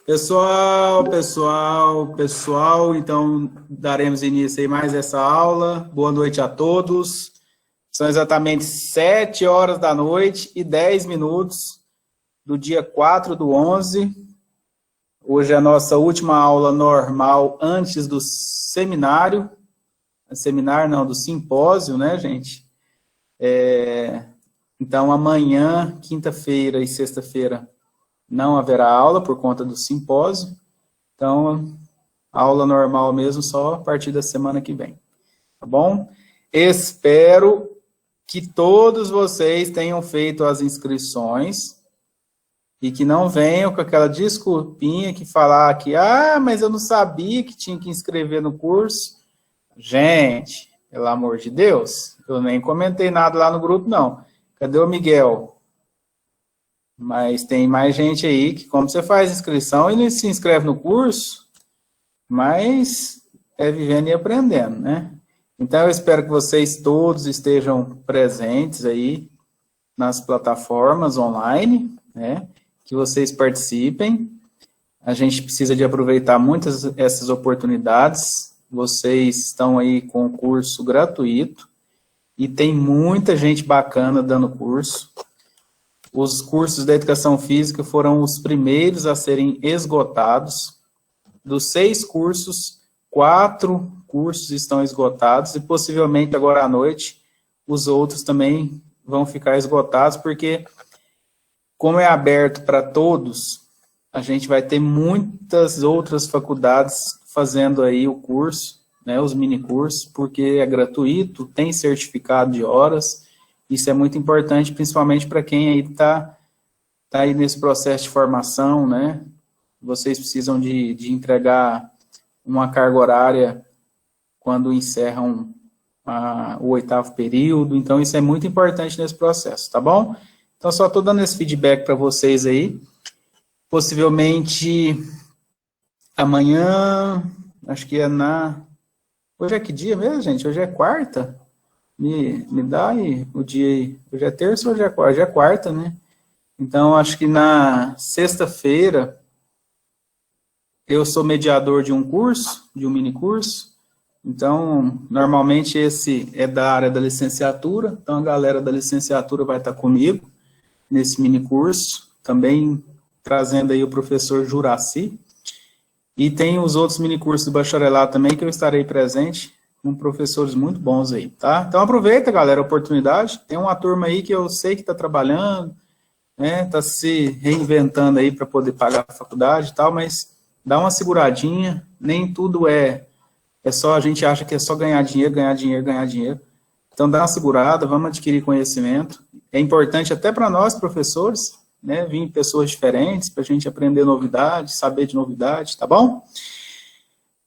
Pessoal, então daremos início aí mais essa aula. Boa noite a todos. São exatamente 7 horas da noite e 10 minutos do dia 4/11. Hoje é a nossa última aula normal antes do seminário. Do simpósio, né, gente? Então, amanhã, quinta-feira e sexta-feira, não haverá aula por conta do simpósio. Então, aula normal mesmo, só a partir da semana que vem. Tá bom? Espero que todos vocês tenham feito as inscrições e que não venham com aquela desculpinha que falar que, mas eu não sabia que tinha que inscrever no curso. Gente, pelo amor de Deus, eu nem comentei nada lá no grupo, não. Cadê o Miguel? Mas tem mais gente aí que, como você faz inscrição e não se inscreve no curso, mas é vivendo e aprendendo, né? Então, eu espero que vocês todos estejam presentes aí nas plataformas online, né? Que vocês participem. A gente precisa de aproveitar muitas essas oportunidades. Vocês estão aí com o curso gratuito e tem muita gente bacana dando curso. Os cursos da educação física foram os primeiros a serem esgotados. Dos 6 cursos, 4 cursos estão esgotados e possivelmente agora à noite os outros também vão ficar esgotados, porque como é aberto para todos, a gente vai ter muitas outras faculdades fazendo aí o curso, né, os minicursos, porque é gratuito, tem certificado de horas. Isso é muito importante, principalmente para quem aí tá aí nesse processo de formação, né? Vocês precisam de entregar uma carga horária quando encerram o 8º período. Então, isso é muito importante nesse processo, tá bom? Então, só estou dando esse feedback para vocês aí. Possivelmente, amanhã, acho que Hoje é que dia mesmo, gente? Hoje é quarta? Me dá aí o dia aí. Hoje é terça ou hoje é quarta? Hoje é quarta, né? Então, acho que na sexta-feira, eu sou mediador de um curso, de um minicurso. Então, normalmente esse é da área da licenciatura. Então, a galera da licenciatura vai estar comigo nesse minicurso. Também trazendo aí o professor Juraci. E tem os outros minicursos do bacharelado também, que eu estarei presente, com professores muito bons aí, tá? Então aproveita, galera, a oportunidade. Tem uma turma aí que eu sei que está trabalhando, né? Está se reinventando aí para poder pagar a faculdade e tal, mas dá uma seguradinha. Nem tudo é só, a gente acha que é só ganhar dinheiro, ganhar dinheiro, ganhar dinheiro. Então dá uma segurada, vamos adquirir conhecimento. É importante até para nós, professores, né, vir pessoas diferentes, para a gente aprender novidades, saber de novidades, tá bom?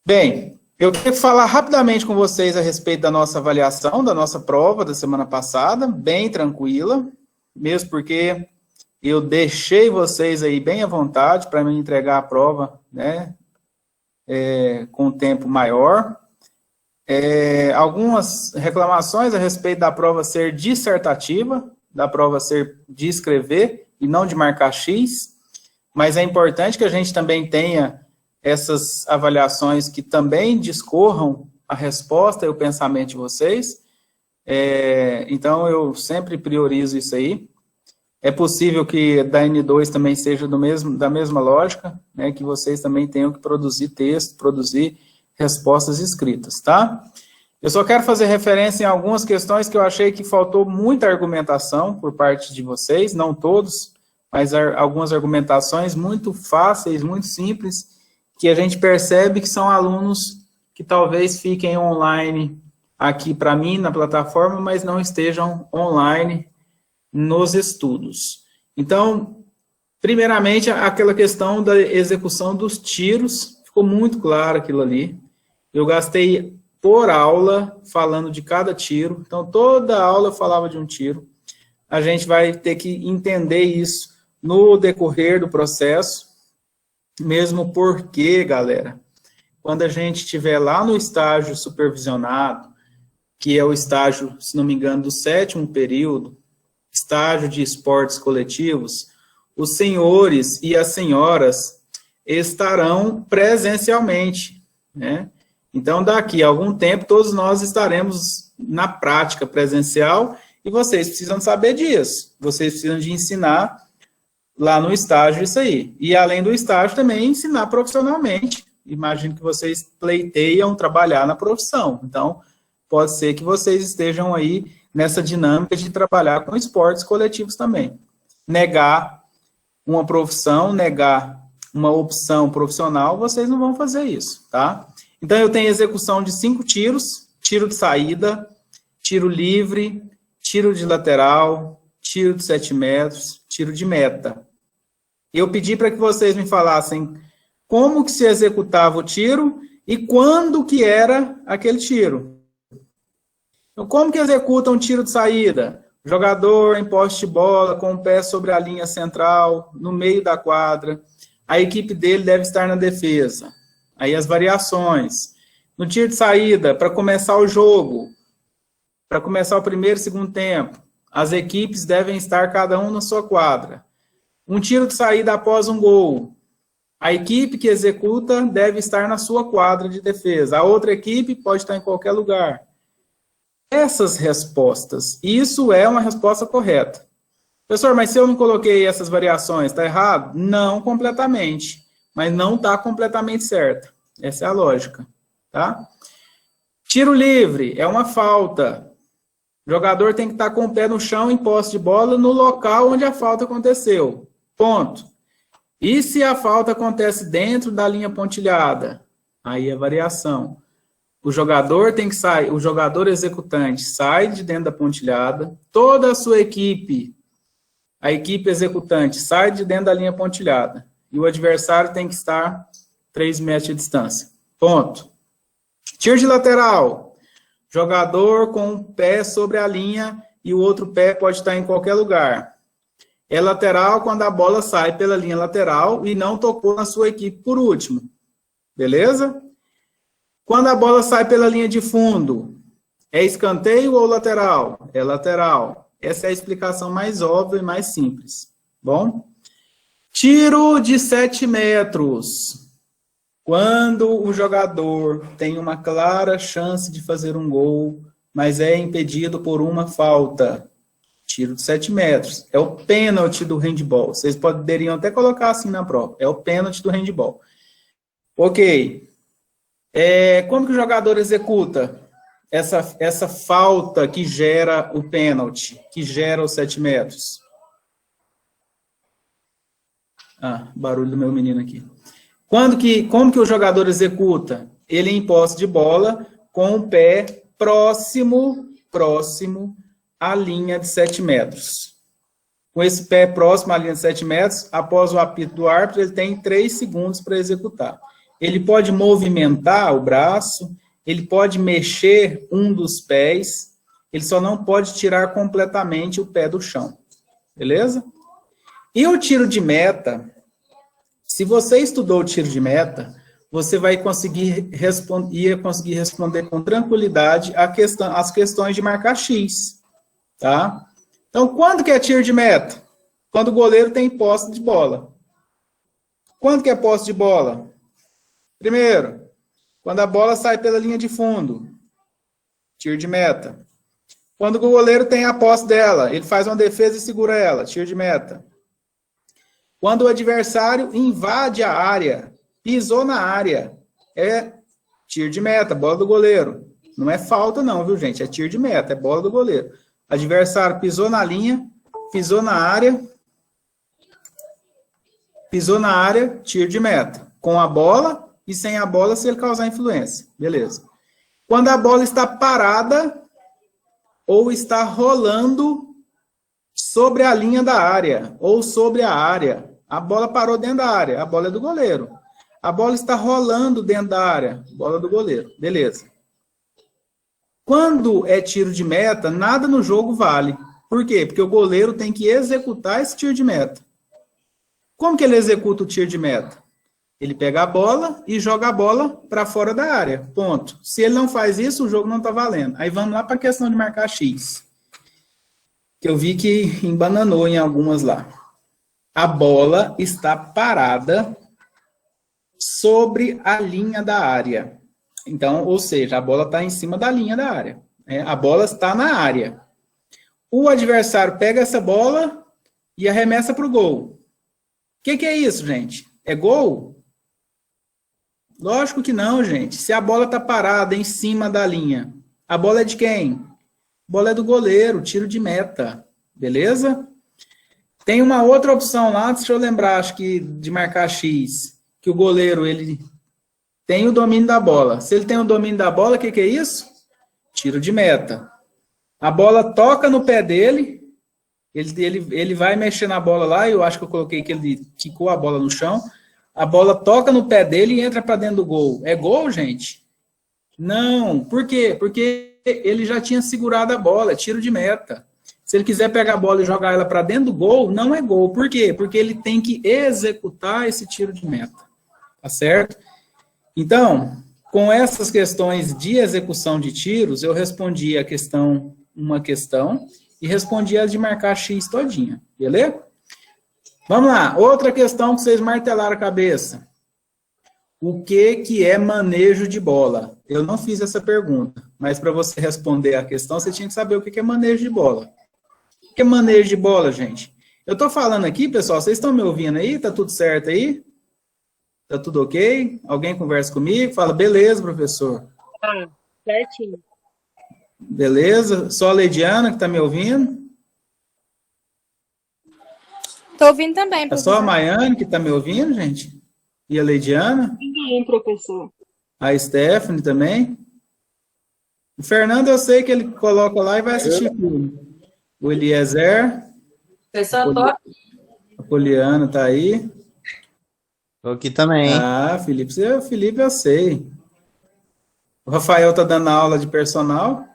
Bem, eu queria falar rapidamente com vocês a respeito da nossa avaliação, da nossa prova da semana passada, bem tranquila, mesmo porque eu deixei vocês aí bem à vontade para me entregar a prova, né, com um tempo maior. Algumas reclamações a respeito da prova ser dissertativa, da prova ser de escrever, e não de marcar X, mas é importante que a gente também tenha essas avaliações que também discorram a resposta e o pensamento de vocês. Então, eu sempre priorizo isso aí. É possível que da N2 também seja da mesma lógica, né, que vocês também tenham que produzir texto, produzir respostas escritas, tá? Eu só quero fazer referência em algumas questões que eu achei que faltou muita argumentação por parte de vocês, não todos, mas algumas argumentações muito fáceis, muito simples, que a gente percebe que são alunos que talvez fiquem online aqui para mim na plataforma, mas não estejam online nos estudos. Então, primeiramente, aquela questão da execução dos tiros, ficou muito claro aquilo ali. Eu gastei por aula, falando de cada tiro. Então, toda aula eu falava de um tiro. A gente vai ter que entender isso no decorrer do processo, mesmo porque, galera, quando a gente estiver lá no estágio supervisionado, que é o estágio, se não me engano, do 7º período, estágio de esportes coletivos, os senhores e as senhoras estarão presencialmente, né? Então, daqui a algum tempo, todos nós estaremos na prática presencial e vocês precisam saber disso. Vocês precisam de ensinar lá no estágio isso aí. E, além do estágio, também ensinar profissionalmente. Imagino que vocês pleiteiam trabalhar na profissão. Então, pode ser que vocês estejam aí nessa dinâmica de trabalhar com esportes coletivos também. Negar uma profissão, negar uma opção profissional, vocês não vão fazer isso, tá? Então, eu tenho execução de 5 tiros, tiro de saída, tiro livre, tiro de lateral, tiro de 7 metros, tiro de meta. Eu pedi para que vocês me falassem como que se executava o tiro e quando que era aquele tiro. Então, como que executa um tiro de saída? Jogador em posse de bola, com o pé sobre a linha central, no meio da quadra. A equipe dele deve estar na defesa. Aí as variações. No tiro de saída, para começar o jogo, para começar o primeiro e segundo tempo, as equipes devem estar cada um na sua quadra. Um tiro de saída após um gol. A equipe que executa deve estar na sua quadra de defesa. A outra equipe pode estar em qualquer lugar. Essas respostas, isso é uma resposta correta. Professor, mas se eu não coloquei essas variações, está errado? Não completamente, mas não está completamente certo. Essa é a lógica, tá? Tiro livre é uma falta. O jogador tem que estar com o pé no chão, em posse de bola, no local onde a falta aconteceu. Ponto. E se a falta acontece dentro da linha pontilhada? Aí é variação. O jogador tem que sair, o jogador executante sai de dentro da pontilhada, toda a sua equipe, a equipe executante sai de dentro da linha pontilhada, e o adversário tem que estar 3 metros de distância. Ponto. Tiro de lateral. Jogador com um pé sobre a linha e o outro pé pode estar em qualquer lugar. É lateral quando a bola sai pela linha lateral e não tocou na sua equipe por último. Beleza? Quando a bola sai pela linha de fundo, é escanteio ou lateral? É lateral. Essa é a explicação mais óbvia e mais simples. Bom? Tiro de 7 metros. Quando o jogador tem uma clara chance de fazer um gol, mas é impedido por uma falta. Tiro de 7 metros. É o pênalti do handball. Vocês poderiam até colocar assim na prova. É o pênalti do handball. Ok. Como que o jogador executa essa falta que gera o pênalti, que gera os 7 metros? Barulho do meu menino aqui. Como que o jogador executa? Ele em posse de bola, com o pé próximo à linha de 7 metros. Com esse pé próximo à linha de 7 metros, após o apito do árbitro, ele tem 3 segundos para executar. Ele pode movimentar o braço, ele pode mexer um dos pés, ele só não pode tirar completamente o pé do chão. Beleza? E o tiro de meta, se você estudou o tiro de meta, você vai conseguir responder com tranquilidade as questões de marcar X. Tá? Então, quando que é tiro de meta? Quando o goleiro tem posse de bola. Quando que é posse de bola? Primeiro, quando a bola sai pela linha de fundo, tiro de meta. Quando o goleiro tem a posse dela, ele faz uma defesa e segura ela, tiro de meta. Quando o adversário invade a área, pisou na área, é tiro de meta, bola do goleiro. Não é falta não, viu, gente? É tiro de meta, é bola do goleiro. Adversário pisou na linha, pisou na área, tiro de meta. Com a bola e sem a bola, se ele causar influência. Beleza. Quando a bola está parada ou está rolando sobre a linha da área ou sobre a área. A bola parou dentro da área, a bola é do goleiro. A bola está rolando dentro da área, bola do goleiro. Beleza. Quando é tiro de meta, nada no jogo vale. Por quê? Porque o goleiro tem que executar esse tiro de meta. Como que ele executa o tiro de meta? Ele pega a bola e joga a bola para fora da área. Ponto. Se ele não faz isso, o jogo não está valendo. Aí vamos lá para a questão de marcar X. Que eu vi que embananou em algumas lá. A bola está parada sobre a linha da área. Então, ou seja, a bola está em cima da linha da área. Né? A bola está na área. O adversário pega essa bola e arremessa para o gol. O que é isso, gente? É gol? Lógico que não, gente. Se a bola está parada em cima da linha, a bola é de quem? A bola é do goleiro, tiro de meta. Beleza? Tem uma outra opção lá, deixa eu lembrar, acho que de marcar X, que o goleiro, ele tem o domínio da bola. Se ele tem o domínio da bola, o que é isso? Tiro de meta. A bola toca no pé dele, ele vai mexer na bola lá, eu acho que eu coloquei que ele quicou a bola no chão, a bola toca no pé dele e entra para dentro do gol. É gol, gente? Não. Por quê? Porque ele já tinha segurado a bola, é tiro de meta. Se ele quiser pegar a bola e jogar ela para dentro do gol, não é gol. Por quê? Porque ele tem que executar esse tiro de meta. Tá certo? Então, com essas questões de execução de tiros, eu respondi uma questão, e respondi a de marcar X todinha. Beleza? Vamos lá. Outra questão que vocês martelaram a cabeça. O que é manejo de bola? Eu não fiz essa pergunta, mas para você responder a questão, você tinha que saber o que é manejo de bola. O que é manejo de bola, gente? Eu estou falando aqui, pessoal, vocês estão me ouvindo aí? Tá tudo certo aí? Tá tudo ok? Alguém conversa comigo? Fala, beleza, professor. Ah, certinho. Beleza? Só a Leidiana que tá me ouvindo? Tô ouvindo também, É professor. só a Maiane que tá me ouvindo, gente? E a Leidiana? Ninguém, professor. A Stephanie também? O Fernando, eu sei que ele coloca lá e vai assistir tudo. O Eliezer. Pessoal, tô aqui. A Poliana tá aí. Tô aqui também. Ah, Felipe eu sei. O Rafael tá dando aula de personal.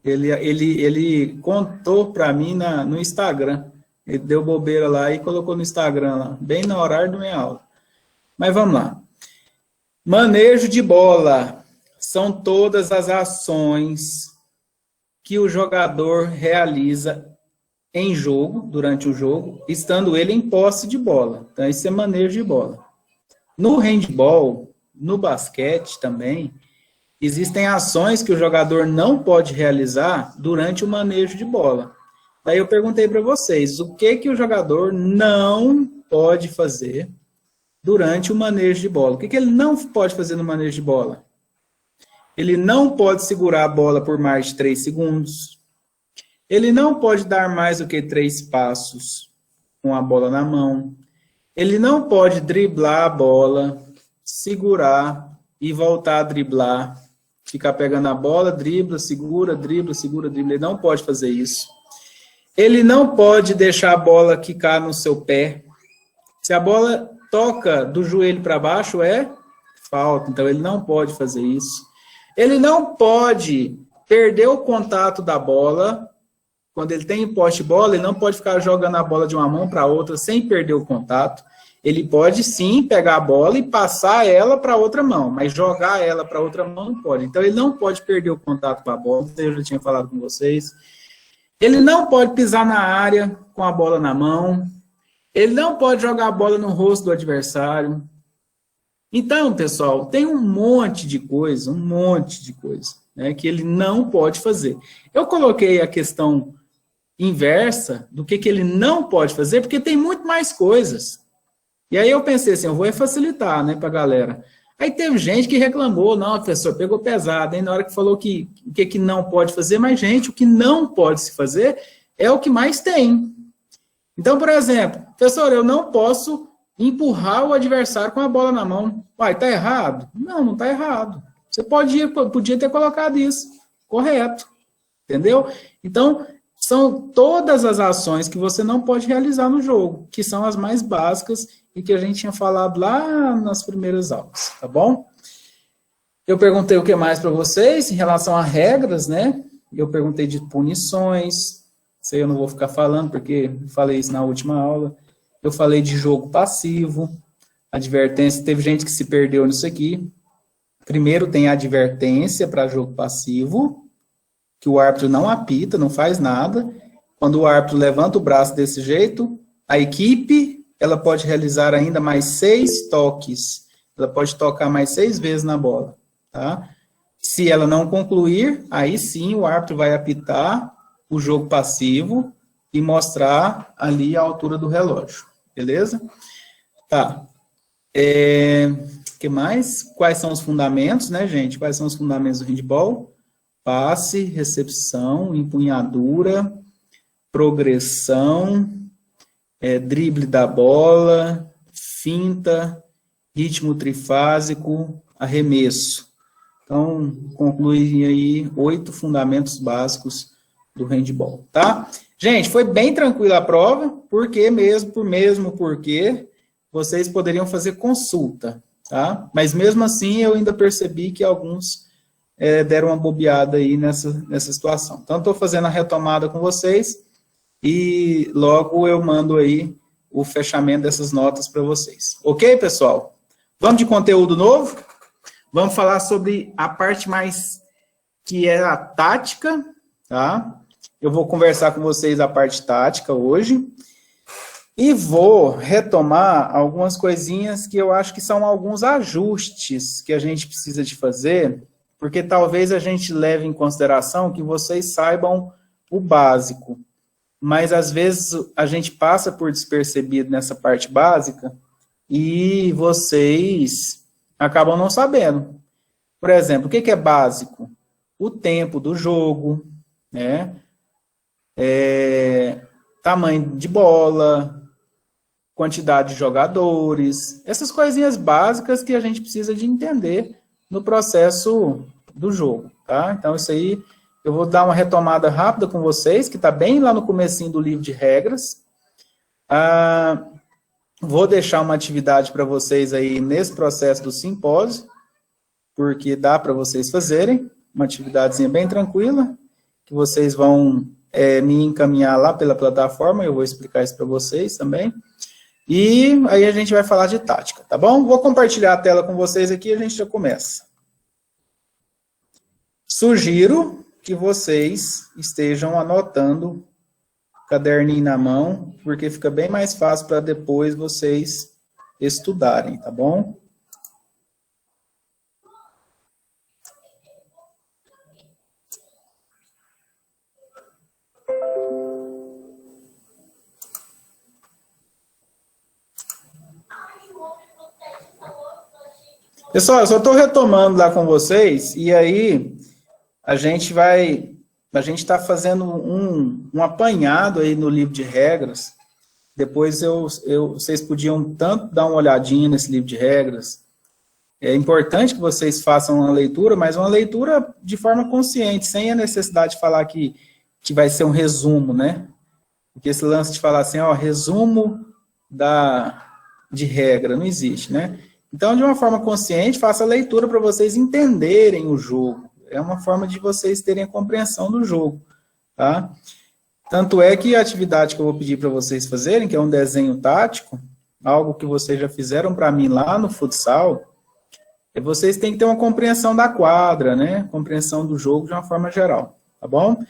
Ele contou para mim no Instagram. Ele deu bobeira lá e colocou no Instagram lá, bem no horário da minha aula. Mas vamos lá. Manejo de bola. São todas as ações que o jogador realiza em jogo, durante o jogo, estando ele em posse de bola. Então, isso é manejo de bola. No handball, no basquete também, existem ações que o jogador não pode realizar durante o manejo de bola. Daí eu perguntei para vocês, o que o jogador não pode fazer durante o manejo de bola? O que ele não pode fazer no manejo de bola? Ele não pode segurar a bola por mais de 3 segundos. Ele não pode dar mais do que 3 passos com a bola na mão. Ele não pode driblar a bola, segurar e voltar a driblar. Ficar pegando a bola, dribla, segura, dribla, segura, dribla. Ele não pode fazer isso. Ele não pode deixar a bola quicar no seu pé. Se a bola toca do joelho para baixo, é falta. Então, ele não pode fazer isso. Ele não pode perder o contato da bola. Quando ele tem poste de bola, ele não pode ficar jogando a bola de uma mão para outra sem perder o contato. Ele pode, sim, pegar a bola e passar ela para outra mão, mas jogar ela para outra mão não pode. Então, ele não pode perder o contato com a bola, eu já tinha falado com vocês. Ele não pode pisar na área com a bola na mão. Ele não pode jogar a bola no rosto do adversário. Então, pessoal, tem um monte de coisa, né, que ele não pode fazer. Eu coloquei a questão inversa do que ele não pode fazer, porque tem muito mais coisas. E aí eu pensei assim, eu vou facilitar, né, pra galera. Aí teve gente que reclamou, não, professor, pegou pesado, hein, na hora que falou que o que não pode fazer, mas, gente, o que não pode se fazer é o que mais tem. Então, por exemplo, professor, eu não posso empurrar o adversário com a bola na mão. Uai, tá errado? Não, não tá errado. Você podia ter colocado isso. Correto. Entendeu? Então, são todas as ações que você não pode realizar no jogo, que são as mais básicas e que a gente tinha falado lá nas primeiras aulas, tá bom? Eu perguntei o que mais para vocês em relação a regras, né? Eu perguntei de punições, isso aí eu não vou ficar falando, porque eu falei isso na última aula. Eu falei de jogo passivo, advertência, teve gente que se perdeu nisso aqui. Primeiro tem a advertência para jogo passivo, que o árbitro não apita, não faz nada. Quando o árbitro levanta o braço desse jeito, a equipe ela pode realizar ainda mais 6 toques. Ela pode tocar mais 6 vezes na bola, tá? Se ela não concluir, aí sim o árbitro vai apitar o jogo passivo e mostrar ali a altura do relógio, beleza? Tá. Que mais? Quais são os fundamentos, né, gente? Quais são os fundamentos do handball? Passe, recepção, empunhadura, progressão, drible da bola, finta, ritmo trifásico, arremesso. Então, conclui aí 8 fundamentos básicos do handball, tá? Gente, foi bem tranquila a prova, porque vocês poderiam fazer consulta, tá? Mas mesmo assim, eu ainda percebi que alguns deram uma bobeada aí nessa situação. Então, estou fazendo a retomada com vocês e logo eu mando aí o fechamento dessas notas para vocês. Ok, pessoal? Vamos de conteúdo novo? Vamos falar sobre a parte mais que é a tática, tá? Eu vou conversar com vocês a parte tática hoje e vou retomar algumas coisinhas que eu acho que são alguns ajustes que a gente precisa de fazer, porque talvez a gente leve em consideração que vocês saibam o básico, mas às vezes a gente passa por despercebido nessa parte básica e vocês acabam não sabendo. Por exemplo, o que é básico? O tempo do jogo, né? Tamanho de bola, quantidade de jogadores, essas coisinhas básicas que a gente precisa de entender no processo do jogo, tá? Então, isso aí, eu vou dar uma retomada rápida com vocês, que está bem lá no comecinho do livro de regras. Vou deixar uma atividade para vocês aí nesse processo do simpósio, porque dá para vocês fazerem, uma atividadezinha bem tranquila, que vocês vão me encaminhar lá pela plataforma, eu vou explicar isso para vocês também. E aí a gente vai falar de tática, tá bom? Vou compartilhar a tela com vocês aqui e a gente já começa. Sugiro que vocês estejam anotando o caderninho na mão, porque fica bem mais fácil para depois vocês estudarem, tá bom? Pessoal, eu só estou retomando lá com vocês, e aí a gente está fazendo um apanhado aí no livro de regras. Depois vocês podiam tanto dar uma olhadinha nesse livro de regras. É importante que vocês façam uma leitura, mas uma leitura de forma consciente, sem a necessidade de falar que vai ser um resumo, né? Porque esse lance de falar assim, ó, resumo de regra, não existe, né? Então, de uma forma consciente, faça a leitura para vocês entenderem o jogo. É uma forma de vocês terem a compreensão do jogo, tá? Tanto é que a atividade que eu vou pedir para vocês fazerem, que é um desenho tático, algo que vocês já fizeram para mim lá no futsal, vocês têm que ter uma compreensão da quadra, né? Compreensão do jogo de uma forma geral, tá bom?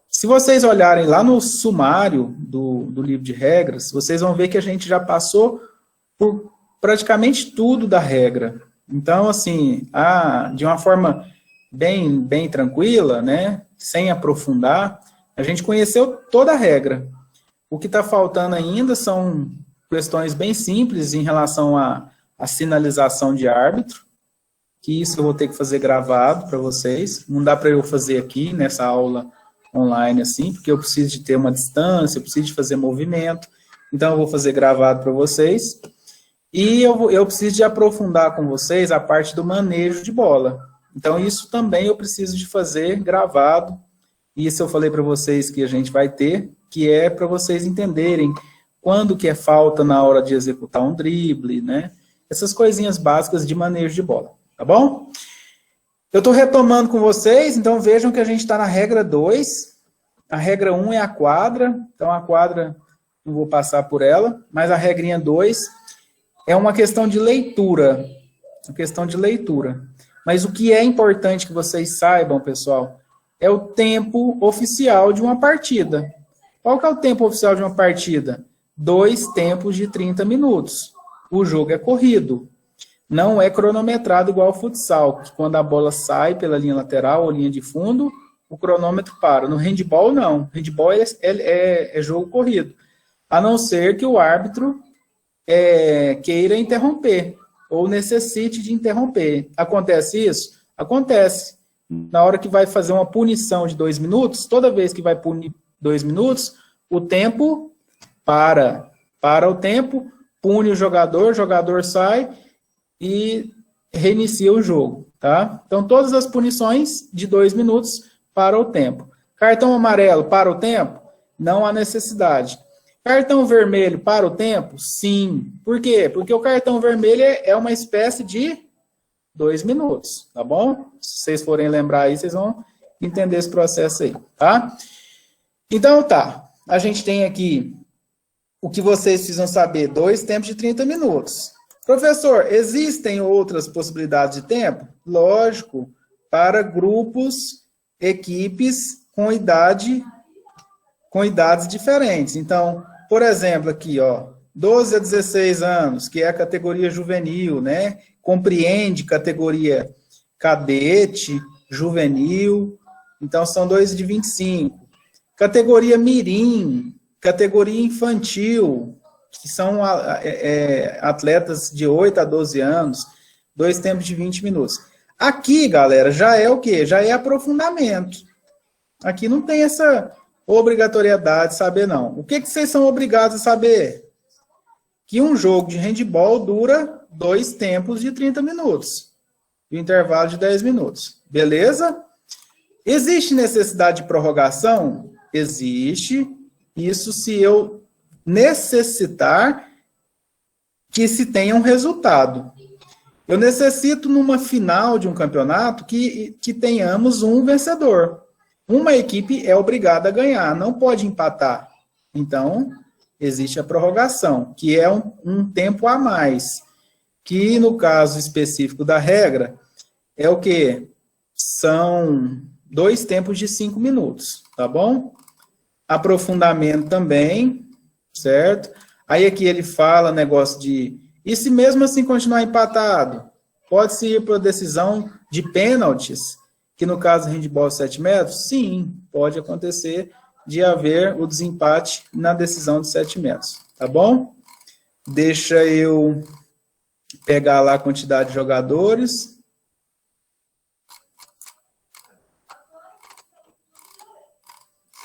Se vocês olharem lá no sumário do livro de regras, vocês vão ver que a gente já passou por praticamente tudo da regra. Então, assim, de uma forma bem tranquila, né, sem aprofundar, a gente conheceu toda a regra. O que está faltando ainda são questões bem simples em relação à sinalização de árbitro, que isso eu vou ter que fazer gravado para vocês. Não dá para eu fazer aqui nessa aula online assim, porque eu preciso de ter uma distância, eu preciso de fazer movimento, então eu vou fazer gravado para vocês. E eu preciso de aprofundar com vocês a parte do manejo de bola. Então, isso também eu preciso de fazer gravado. Isso eu falei para vocês que a gente vai ter, que é para vocês entenderem quando que é falta na hora de executar um drible, né? Essas coisinhas básicas de manejo de bola, tá bom? Eu estou retomando com vocês, então vejam que a gente está na regra 2. A regra 1 é a quadra, então a quadra não vou passar por ela, mas a regrinha 2... é uma questão de leitura, Mas o que é importante que vocês saibam, pessoal, é o tempo oficial de uma partida. Qual que é o tempo oficial de uma partida? 2 tempos de 30 minutos. O jogo é corrido. Não é cronometrado igual ao futsal, que quando a bola sai pela linha lateral ou linha de fundo, o cronômetro para. No handball, não. Handball é jogo corrido. A não ser que o árbitro queira interromper ou necessite de interromper. Acontece isso? Acontece. Na hora que vai fazer uma punição de 2 minutos, toda vez que vai punir 2 minutos, o tempo para. Para o tempo, pune o jogador sai e reinicia o jogo, tá? Então, todas as punições de 2 minutos para o tempo. Cartão amarelo para o tempo? Não há necessidade. Cartão vermelho para o tempo? Sim. Por quê? Porque o cartão vermelho é uma espécie de 2 minutos, tá bom? Se vocês forem lembrar aí, vocês vão entender esse processo aí, tá? Então, tá. A gente tem aqui o que vocês precisam saber, 2 tempos de 30 minutos. Professor, existem outras possibilidades de tempo? Lógico, para grupos, equipes com idades diferentes. Então, por exemplo, aqui, ó, 12 a 16 anos, que é a categoria juvenil, né? Compreende categoria cadete, juvenil, então são 2 de 25. Categoria mirim, categoria infantil, que são atletas de 8 a 12 anos, 2 tempos de 20 minutos. Aqui, galera, já é o quê? Já é aprofundamento. Aqui não tem essa obrigatoriedade de saber, não. O que vocês são obrigados a saber? Que um jogo de handball dura 2 tempos de 30 minutos. E um intervalo de 10 minutos. Beleza? Existe necessidade de prorrogação? Existe. Isso se eu necessitar que se tenha um resultado. Eu necessito, numa final de um campeonato, que tenhamos um vencedor. Uma equipe é obrigada a ganhar, não pode empatar. Então, existe a prorrogação, que é um tempo a mais, que no caso específico da regra, é o quê? São 2 tempos de 5 minutos, tá bom? Aprofundamento também, certo? Aí aqui ele fala negócio de, e se mesmo assim continuar empatado, pode-se ir para a decisão de pênaltis, que no caso do handball 7 metros, sim, pode acontecer de haver o desempate na decisão de 7 metros, tá bom? Deixa eu pegar lá a quantidade de jogadores.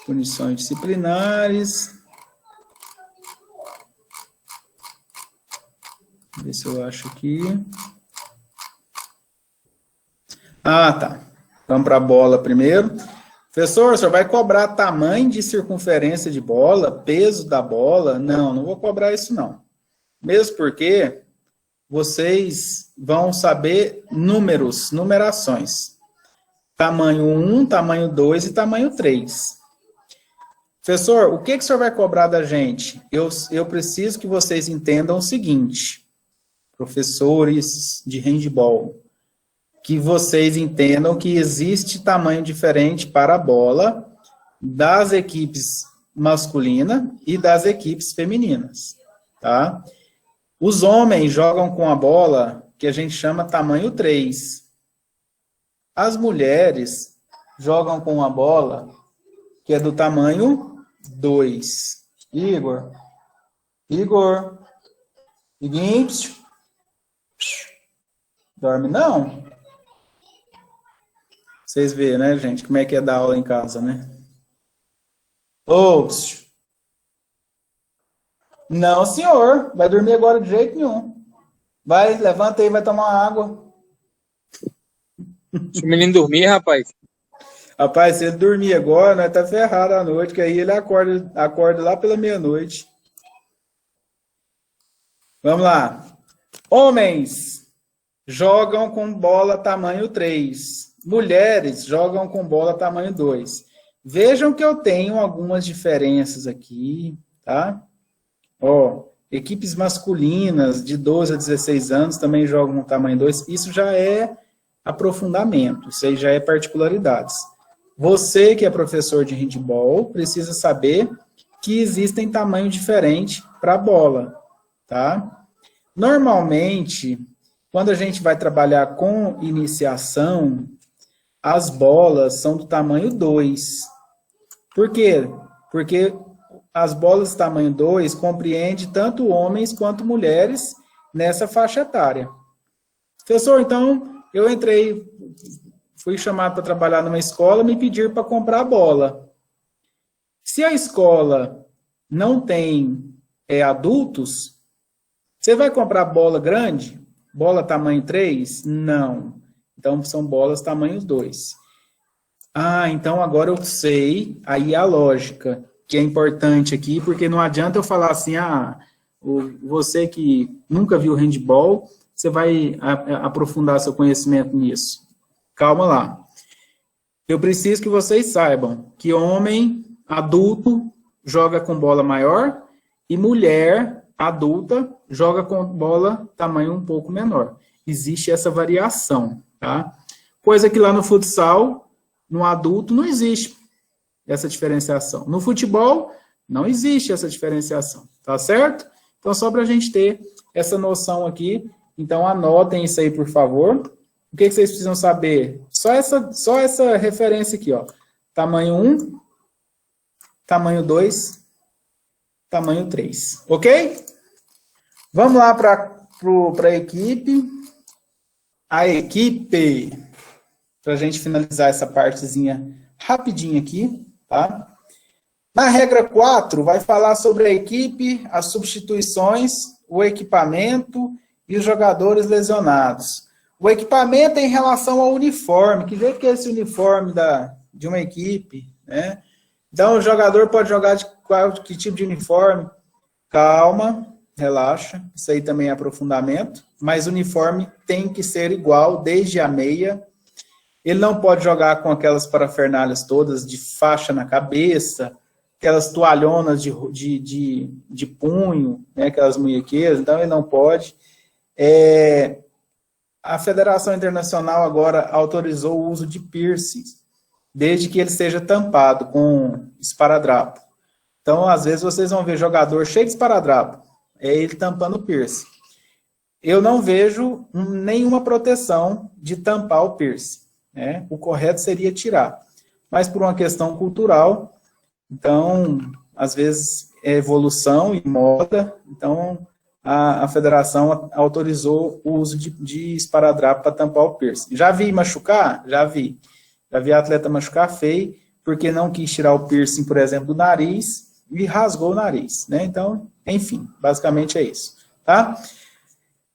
Punições disciplinares. Ver se eu acho aqui. Ah, tá. Vamos para a bola primeiro. Professor, o senhor vai cobrar tamanho de circunferência de bola, peso da bola? Não, não vou cobrar isso não. Mesmo porque vocês vão saber números, numerações. Tamanho 1, tamanho 2 e tamanho 3. Professor, o que o senhor vai cobrar da gente? Eu preciso que vocês entendam o seguinte, professores de handball, que vocês entendam que existe tamanho diferente para a bola das equipes masculinas e das equipes femininas, tá? Os homens jogam com a bola que a gente chama tamanho 3. As mulheres jogam com a bola que é do tamanho 2. Igor. Seguinte. Dorme não? Vocês veem, né, gente? Como é que é dar aula em casa, né? Ops. Não, senhor. Vai dormir agora de jeito nenhum. Vai, levanta aí, vai tomar água. Se o menino dormir, rapaz. Rapaz, se ele dormir agora, nós tá ferrado à noite, que aí ele acorda lá pela meia-noite. Vamos lá. Homens jogam com bola tamanho 3. Mulheres jogam com bola tamanho 2. Vejam que eu tenho algumas diferenças aqui, tá? Ó, equipes masculinas de 12 a 16 anos também jogam com tamanho 2. Isso já é aprofundamento, isso aí já é particularidades. Você que é professor de handball precisa saber que existem tamanho diferente para bola, tá? Normalmente, quando a gente vai trabalhar com iniciação, as bolas são do tamanho 2. Por quê? Porque as bolas do tamanho 2 compreendem tanto homens quanto mulheres nessa faixa etária. Professor, então, eu fui chamado para trabalhar numa escola, me pediram para comprar bola. Se a escola não tem adultos, você vai comprar bola grande? Bola tamanho 3? Não. Então, são bolas tamanho 2. Ah, então agora eu sei, aí a lógica, que é importante aqui, porque não adianta eu falar assim, você que nunca viu handball, você vai aprofundar seu conhecimento nisso. Calma lá. Eu preciso que vocês saibam que homem adulto joga com bola maior e mulher adulta joga com bola tamanho um pouco menor. Existe essa variação, tá? Coisa que lá no futsal, no adulto, não existe essa diferenciação. No futebol, não existe essa diferenciação, tá certo? Então, só para a gente ter essa noção aqui, então anotem isso aí, por favor. O que vocês precisam saber? Só essa referência aqui, ó. Tamanho 1, tamanho 2, tamanho 3, ok? Vamos lá para a equipe. A equipe, para a gente finalizar essa partezinha rapidinho aqui, tá? Na regra 4, vai falar sobre a equipe, as substituições, o equipamento e os jogadores lesionados. O equipamento é em relação ao uniforme. Que jeito que é esse uniforme de uma equipe, né? Então, o jogador pode jogar que tipo de uniforme? Calma, relaxa. Isso aí também é aprofundamento. Mas o uniforme tem que ser igual, desde a meia. Ele não pode jogar com aquelas parafernálias todas de faixa na cabeça, aquelas toalhonas de punho, né, aquelas munhequeiras. Então, ele não pode. A Federação Internacional agora autorizou o uso de piercings, desde que ele seja tampado com esparadrapo. Então, às vezes, vocês vão ver jogador cheio de esparadrapo, é ele tampando o piercing. Eu não vejo nenhuma proteção de tampar o piercing, né? O correto seria tirar. Mas por uma questão cultural, então, às vezes, é evolução e moda, então a federação autorizou o uso de esparadrapo para tampar o piercing. Já vi machucar? Já vi. Já vi atleta machucar feio, porque não quis tirar o piercing, por exemplo, do nariz e rasgou o nariz, né? Então, enfim, basicamente é isso, tá?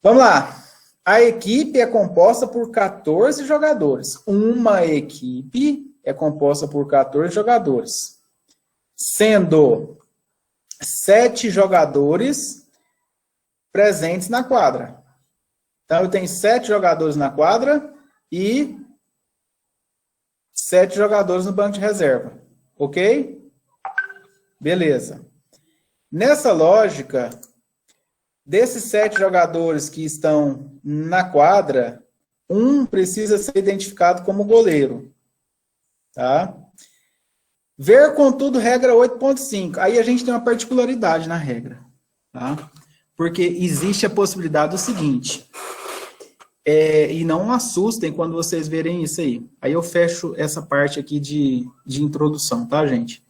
Vamos lá. A equipe é composta por 14 jogadores. Uma equipe é composta por 14 jogadores, sendo 7 jogadores presentes na quadra. Então, eu tenho 7 jogadores na quadra e 7 jogadores no banco de reserva. Ok? Beleza. Nessa lógica, desses 7 jogadores que estão na quadra, um precisa ser identificado como goleiro. Tá? Ver, contudo, regra 8.5. Aí a gente tem uma particularidade na regra. Tá? Porque existe a possibilidade do seguinte, e não assustem quando vocês verem isso aí. Aí eu fecho essa parte aqui de introdução, tá, gente?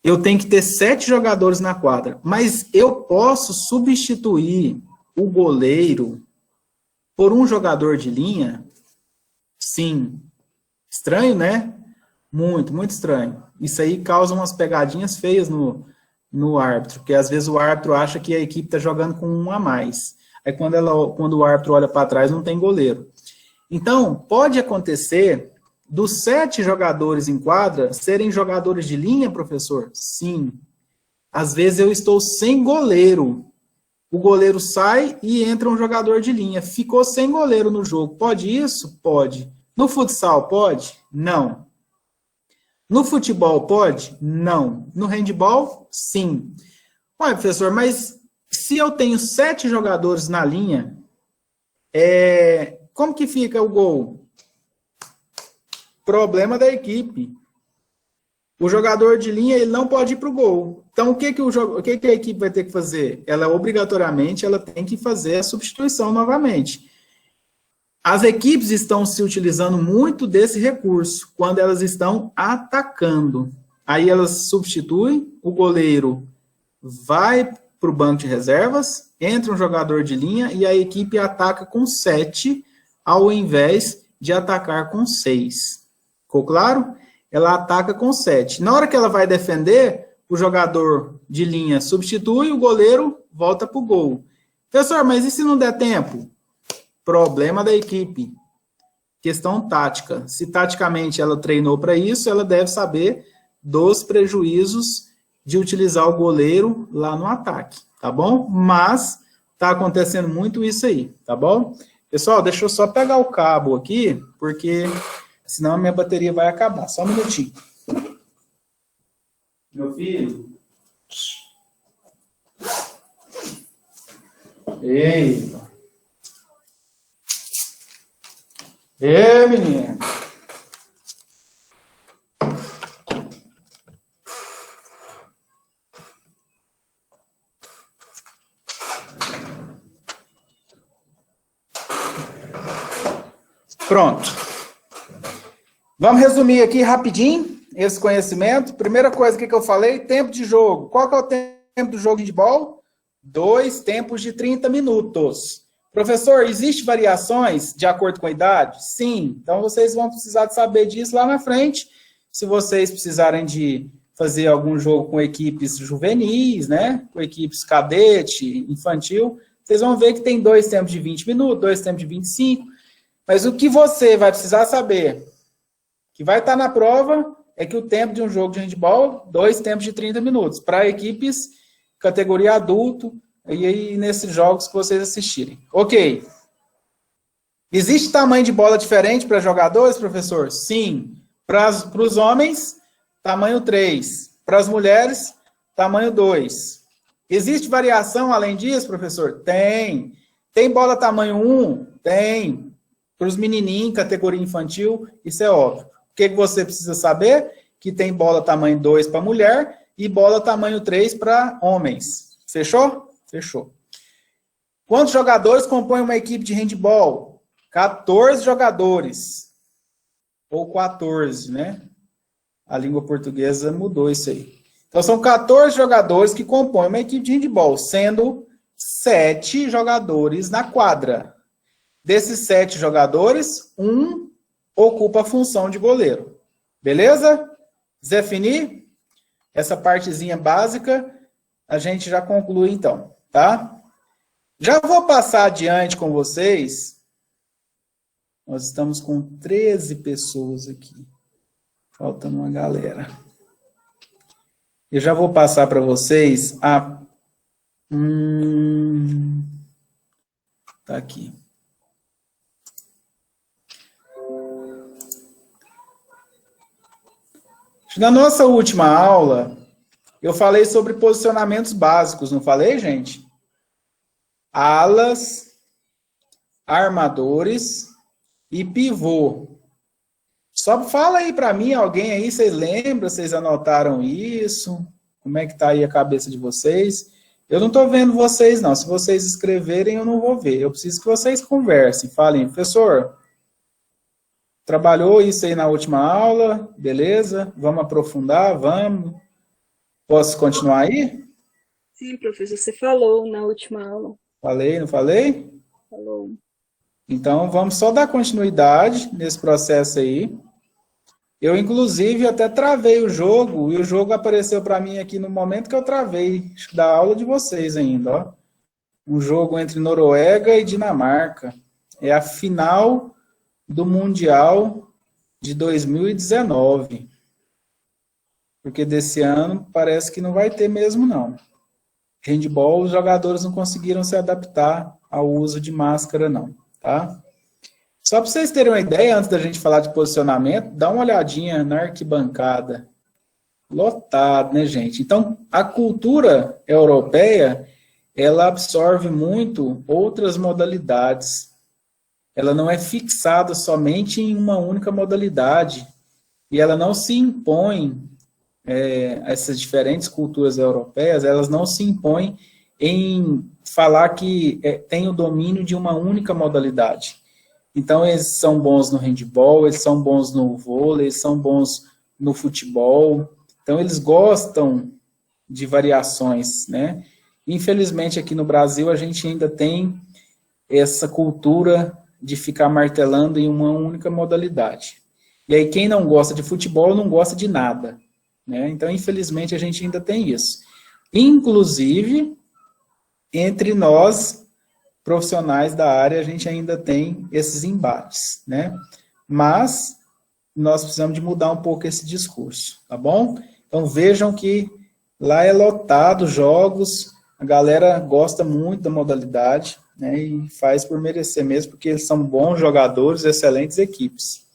Eu tenho que ter 7 jogadores na quadra, mas eu posso substituir o goleiro por um jogador de linha? Sim. Estranho, né? Muito, muito estranho. Isso aí causa umas pegadinhas feias no árbitro, porque às vezes o árbitro acha que a equipe está jogando com um a mais. Aí quando o árbitro olha para trás, não tem goleiro. Então, pode acontecer dos 7 jogadores em quadra serem jogadores de linha, professor? Sim. Às vezes eu estou sem goleiro. O goleiro sai e entra um jogador de linha. Ficou sem goleiro no jogo. Pode isso? Pode. No futsal, pode? Não. No futebol, pode? Não. No handball, sim. Olha, professor, mas se eu tenho 7 jogadores na linha, como que fica o gol? Problema da equipe. O jogador de linha ele não pode ir para o gol. Então, o que a equipe vai ter que fazer? Obrigatoriamente, ela tem que fazer a substituição novamente. As equipes estão se utilizando muito desse recurso quando elas estão atacando. Aí elas substituem, o goleiro vai para o banco de reservas, entra um jogador de linha e a equipe ataca com 7, ao invés de atacar com 6. Ficou claro? Ela ataca com 7. Na hora que ela vai defender, o jogador de linha substitui, o goleiro volta para o gol. Professor, mas e se não der tempo? Problema da equipe. Questão tática. Se taticamente ela treinou para isso, ela deve saber dos prejuízos de utilizar o goleiro lá no ataque, tá bom? Mas tá acontecendo muito isso aí, tá bom? Pessoal, deixa eu só pegar o cabo aqui, porque senão a minha bateria vai acabar. Só um minutinho. Meu filho. Eita. Ê, menino. Pronto. Vamos resumir aqui rapidinho esse conhecimento. Primeira coisa que eu falei, tempo de jogo. Qual que é o tempo do jogo de handball? 2 tempos de 30 minutos. Professor, existe variações de acordo com a idade? Sim. Então, vocês vão precisar de saber disso lá na frente. Se vocês precisarem de fazer algum jogo com equipes juvenis, né? Com equipes cadete, infantil, vocês vão ver que tem 2 tempos de 20 minutos, 2 tempos de 25. Mas o que você vai precisar saber, que vai estar na prova, é que o tempo de um jogo de handball, 2 tempos de 30 minutos, para equipes categoria adulto, e aí nesses jogos que vocês assistirem. Ok. Existe tamanho de bola diferente para jogadores, professor? Sim. Para os homens, tamanho 3. Para as mulheres, tamanho 2. Existe variação além disso, professor? Tem. Tem bola tamanho 1? Tem. Para os menininhos, categoria infantil, isso é óbvio. O que você precisa saber? Que tem bola tamanho 2 para mulher e bola tamanho 3 para homens. Fechou? Fechou. Quantos jogadores compõem uma equipe de handball? 14 jogadores. Ou 14, né? A língua portuguesa mudou isso aí. Então, são 14 jogadores que compõem uma equipe de handball, sendo 7 jogadores na quadra. Desses 7 jogadores, 1 ocupa a função de goleiro. Beleza? Definir? Essa partezinha básica, a gente já conclui então, tá? Já vou passar adiante com vocês. Nós estamos com 13 pessoas aqui. Faltando uma galera. Eu já vou passar para vocês a... Tá aqui. Na nossa última aula, eu falei sobre posicionamentos básicos, não falei, gente? Alas, armadores e pivô. Só fala aí para mim, alguém aí, vocês lembram, vocês anotaram isso? Como é que tá aí a cabeça de vocês? Eu não estou vendo vocês, não. Se vocês escreverem, eu não vou ver. Eu preciso que vocês conversem. Falem, professor, trabalhou isso aí na última aula, beleza? Vamos aprofundar, vamos. Posso continuar aí? Sim, professor, você falou na última aula. Falei, não falei? Falou. Então, vamos só dar continuidade nesse processo aí. Eu, inclusive, até travei o jogo, e o jogo apareceu para mim aqui no momento que eu travei, acho que da aula de vocês ainda, ó. Um jogo entre Noruega e Dinamarca. É a final do Mundial de 2019. Porque desse ano parece que não vai ter mesmo, não. Handball, os jogadores não conseguiram se adaptar ao uso de máscara, não, tá? Só para vocês terem uma ideia, antes da gente falar de posicionamento, dá uma olhadinha na arquibancada. Lotado, né, gente? Então, a cultura europeia, ela absorve muito outras modalidades. Ela não é fixada somente em uma única modalidade. E ela não se impõe essas diferentes culturas europeias, elas não se impõem em falar que tem o domínio de uma única modalidade. Então, eles são bons no handebol, eles são bons no vôlei, eles são bons no futebol. Então, eles gostam de variações, né? Infelizmente, aqui no Brasil, a gente ainda tem essa cultura de ficar martelando em uma única modalidade. E aí, quem não gosta de futebol, não gosta de nada, né? Então, infelizmente, a gente ainda tem isso. Inclusive, entre nós, profissionais da área, a gente ainda tem esses embates, né? Mas nós precisamos de mudar um pouco esse discurso, tá bom? Então, vejam que lá é lotado jogos, a galera gosta muito da modalidade, né, e faz por merecer mesmo, porque eles são bons jogadores, excelentes equipes.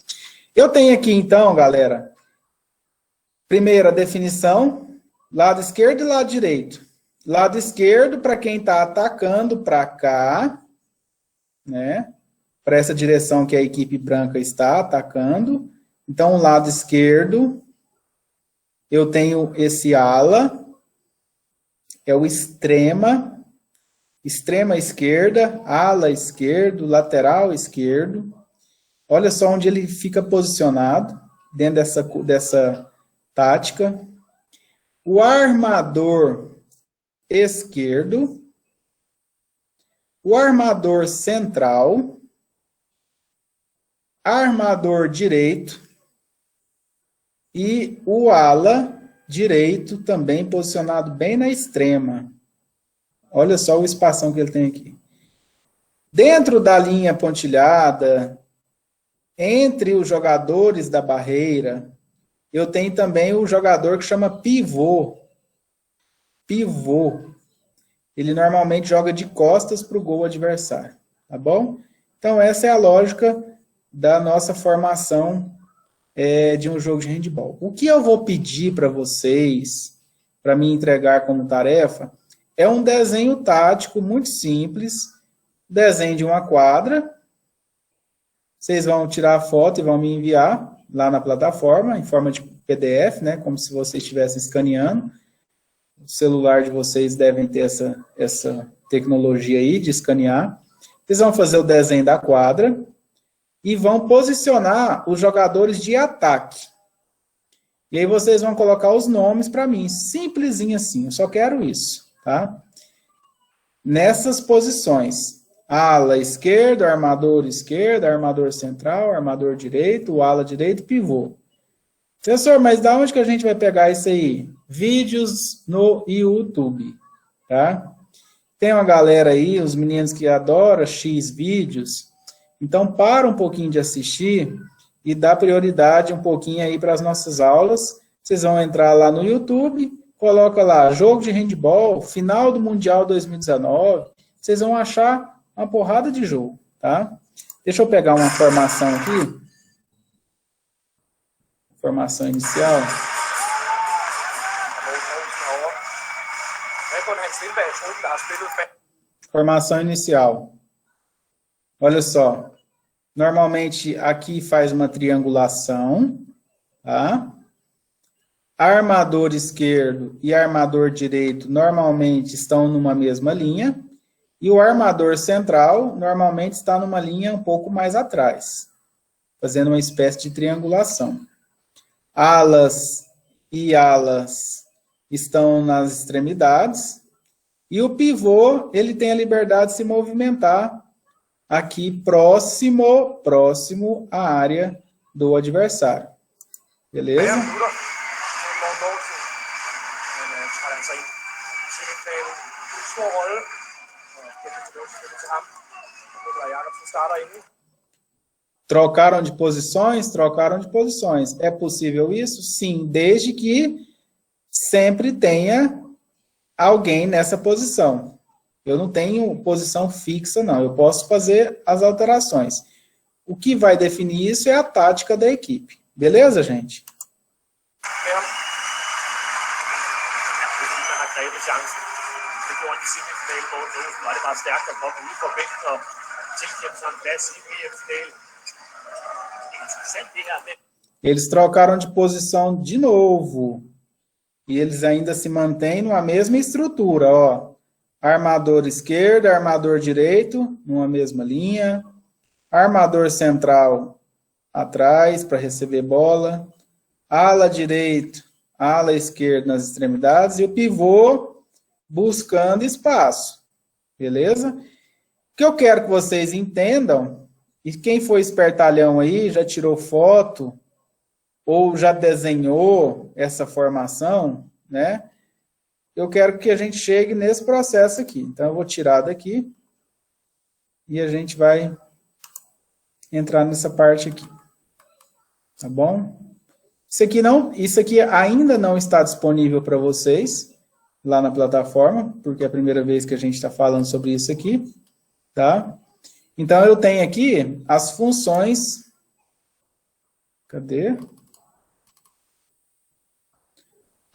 Eu tenho aqui, então, galera, primeira definição, lado esquerdo e lado direito. Lado esquerdo, para quem está atacando para cá, né, para essa direção que a equipe branca está atacando. Então, o lado esquerdo, eu tenho esse ala, é o extrema esquerda, ala esquerdo, lateral esquerdo. Olha só onde ele fica posicionado dentro dessa tática. O armador esquerdo, o armador central, armador direito e o ala direito também posicionado bem na extrema. Olha só o espação que ele tem aqui. Dentro da linha pontilhada, entre os jogadores da barreira, eu tenho também o jogador que chama pivô. Pivô. Ele normalmente joga de costas para o gol adversário, tá bom? Então, essa é a lógica da nossa formação de um jogo de handebol. O que eu vou pedir para vocês, para me entregar como tarefa, é um desenho tático muito simples, desenho de uma quadra. Vocês vão tirar a foto e vão me enviar lá na plataforma, em forma de PDF, né, como se vocês estivessem escaneando. O celular de vocês devem ter essa tecnologia aí de escanear. Vocês vão fazer o desenho da quadra e vão posicionar os jogadores de ataque. E aí vocês vão colocar os nomes para mim, simplesinho assim, eu só quero isso, tá? Nessas posições, ala esquerdo, armador central, armador direito, ala direito, pivô. Professor, mas da onde que a gente vai pegar isso aí? Vídeos no YouTube, tá? Tem uma galera aí, os meninos que adoram X vídeos, então para um pouquinho de assistir e dá prioridade um pouquinho aí para as nossas aulas. Vocês vão entrar lá no YouTube, coloca lá, jogo de handebol, final do Mundial 2019, vocês vão achar uma porrada de jogo, tá? Deixa eu pegar uma formação aqui. Formação inicial. Formação inicial. Olha só. Normalmente aqui faz uma triangulação, tá? Armador esquerdo e armador direito normalmente estão numa mesma linha. E o armador central normalmente está numa linha um pouco mais atrás, fazendo uma espécie de triangulação. Alas e alas estão nas extremidades. E o pivô, ele tem a liberdade de se movimentar aqui próximo à área do adversário. Beleza? Trocaram de posições? Trocaram de posições. É possível isso? Sim, desde que sempre tenha alguém nessa posição. Eu não tenho posição fixa, não. Eu posso fazer as alterações. O que vai definir isso é a tática da equipe. Beleza, gente? Eles trocaram de posição de novo. E eles ainda se mantêm numa mesma estrutura, ó. Armador esquerdo, armador direito, numa mesma linha. Armador central atrás para receber bola. Ala direito, ala esquerda nas extremidades. E o pivô buscando espaço. Beleza? O que eu quero que vocês entendam, e quem foi espertalhão aí, já tirou foto, ou já desenhou essa formação, né? Eu quero que a gente chegue nesse processo aqui. Então, eu vou tirar daqui e a gente vai entrar nessa parte aqui. Tá bom? Isso aqui ainda não está disponível para vocês lá na plataforma, porque é a primeira vez que a gente está falando sobre isso aqui, tá? Então, eu tenho aqui as funções. Cadê?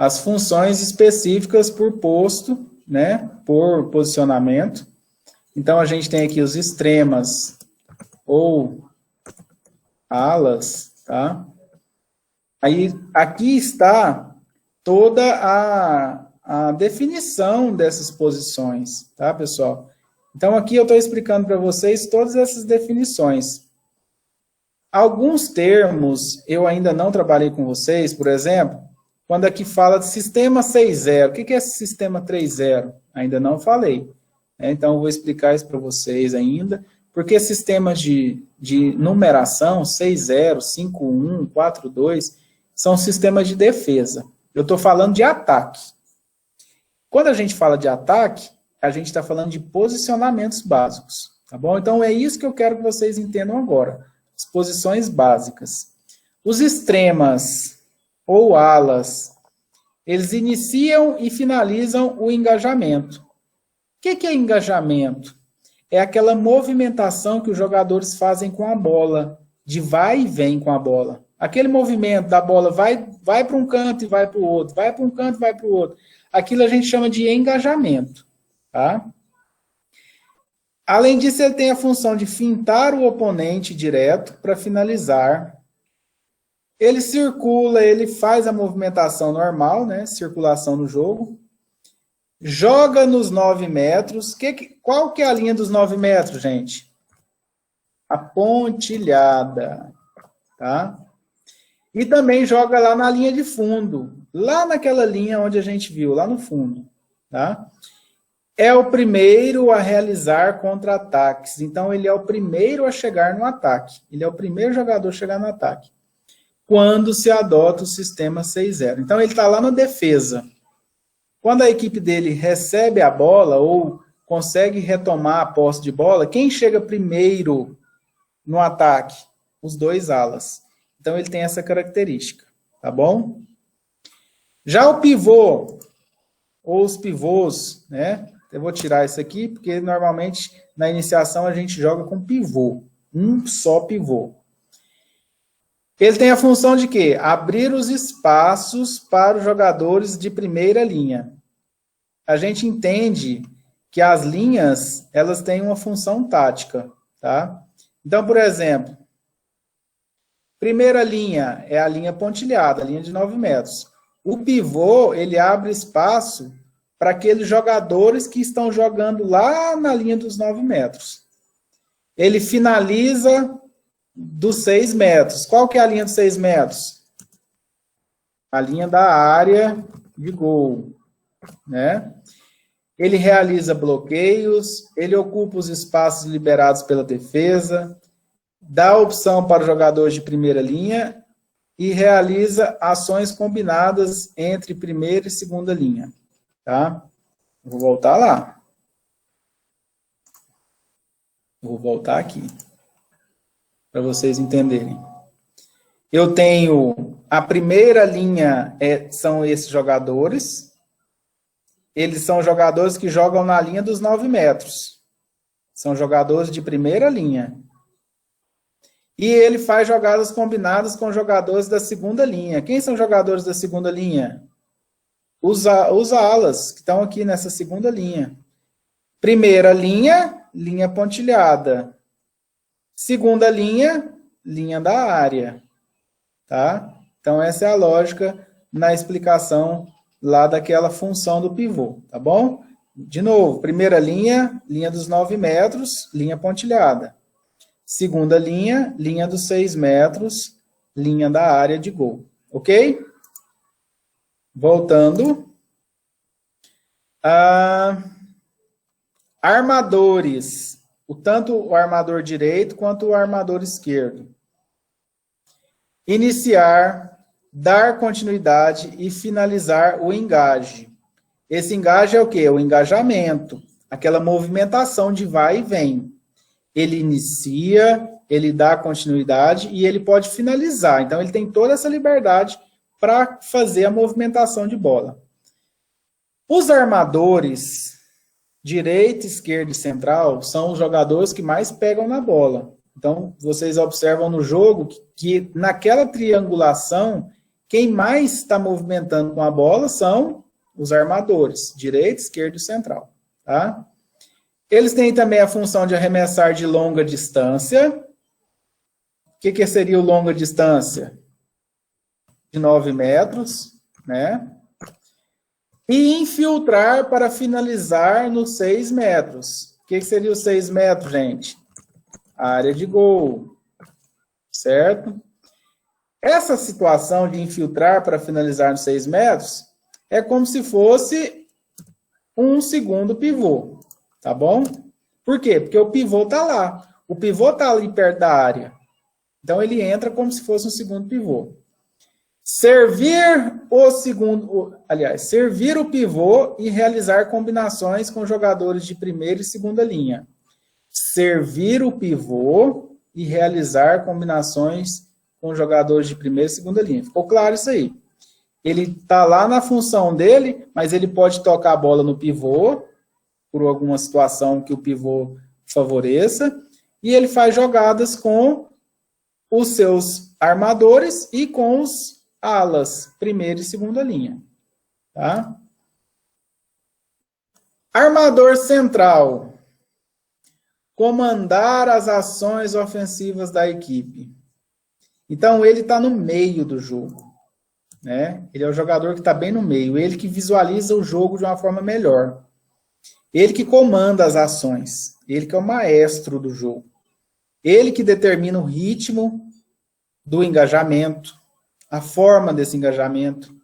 As funções específicas por posto, né, por posicionamento. Então, a gente tem aqui os extremas ou alas, tá? Aí, aqui está toda a definição dessas posições, tá, pessoal? Então, aqui eu estou explicando para vocês todas essas definições. Alguns termos eu ainda não trabalhei com vocês, por exemplo, quando aqui fala de sistema 6.0, o que é esse sistema 3.0? Ainda não falei. Então, eu vou explicar isso para vocês ainda, porque sistemas de numeração, 6.0, 5.1, 4.2, são sistemas de defesa. Eu estou falando de ataque. Quando a gente fala de ataque, a gente está falando de posicionamentos básicos. Tá bom? Então, é isso que eu quero que vocês entendam agora. As posições básicas. Os extremas ou alas, eles iniciam e finalizam o engajamento. O que é engajamento? É aquela movimentação que os jogadores fazem com a bola, de vai e vem com a bola. Aquele movimento da bola vai para um canto e vai para o outro, vai para um canto e vai para o outro. Aquilo a gente chama de engajamento. Tá? Além disso, ele tem a função de fintar o oponente direto para finalizar. Ele circula, ele faz a movimentação normal, né? Circulação no jogo. Joga nos 9 metros. Qual que é a linha dos 9 metros, gente? A pontilhada. Tá? E também joga lá na linha de fundo. Lá naquela linha onde a gente viu, lá no fundo. Tá? É o primeiro a realizar contra-ataques. Então, ele é o primeiro a chegar no ataque. Ele é o primeiro jogador a chegar no ataque. Quando se adota o sistema 6.0. Então, ele está lá na defesa. Quando a equipe dele recebe a bola ou consegue retomar a posse de bola, quem chega primeiro no ataque? Os 2 alas. Então, ele tem essa característica. Tá bom? Já o pivô, ou os pivôs, né? Eu vou tirar isso aqui, porque normalmente na iniciação a gente joga com pivô. Um só pivô. Ele tem a função de quê? Abrir os espaços para os jogadores de primeira linha. A gente entende que as linhas, elas têm uma função tática, tá? Então, por exemplo, primeira linha é a linha pontilhada, a linha de 9 metros. O pivô, ele abre espaço para aqueles jogadores que estão jogando lá na linha dos 9 metros. Ele finaliza dos 6 metros. Qual que é a linha dos 6 metros? A linha da área de gol, né? Ele realiza bloqueios, ele ocupa os espaços liberados pela defesa, dá opção para os jogadores de primeira linha e realiza ações combinadas entre primeira e segunda linha. Tá? Vou voltar lá. Vou voltar aqui. Para vocês entenderem. Eu tenho a primeira linha, são esses jogadores. Eles são jogadores que jogam na linha dos 9 metros. São jogadores de primeira linha. E ele faz jogadas combinadas com jogadores da segunda linha. Quem são jogadores da segunda linha? Os alas, que estão aqui nessa segunda linha. Primeira linha, linha pontilhada. Segunda linha, linha da área. Tá? Então, essa é a lógica na explicação lá daquela função do pivô, tá bom? De novo, primeira linha, linha dos 9 metros, linha pontilhada. Segunda linha, linha dos 6 metros, linha da área de gol, ok? Voltando. Armadores, tanto o armador direito quanto o armador esquerdo. Iniciar, dar continuidade e finalizar o engaje. Esse engaje é o quê? O engajamento, aquela movimentação de vai e vem. Ele inicia, ele dá continuidade e ele pode finalizar. Então, ele tem toda essa liberdade para fazer a movimentação de bola. Os armadores, direita, esquerda e central, são os jogadores que mais pegam na bola. Então, vocês observam no jogo que naquela triangulação, quem mais está movimentando com a bola são os armadores, direita, esquerda e central. Tá? Eles têm também a função de arremessar de longa distância. O que seria o longa distância? De 9 metros, né? E infiltrar para finalizar nos 6 metros. O que seria os 6 metros, gente? A área de gol, certo? Essa situação de infiltrar para finalizar nos 6 metros é como se fosse um segundo pivô, tá bom? Por quê? Porque o pivô está lá. O pivô está ali perto da área. Então, ele entra como se fosse um segundo pivô. Servir o pivô e realizar combinações com jogadores de primeira e segunda linha. Servir o pivô e realizar combinações com jogadores de primeira e segunda linha. Ficou claro isso aí? Ele está lá na função dele, mas ele pode tocar a bola no pivô, por alguma situação que o pivô favoreça, e ele faz jogadas com os seus armadores e com os alas, primeira e segunda linha. Tá? Armador central. Comandar as ações ofensivas da equipe. Então, ele está no meio do jogo. Né? Ele é o jogador que está bem no meio. Ele que visualiza o jogo de uma forma melhor. Ele que comanda as ações. Ele que é o maestro do jogo. Ele que determina o ritmo do engajamento, a forma desse engajamento.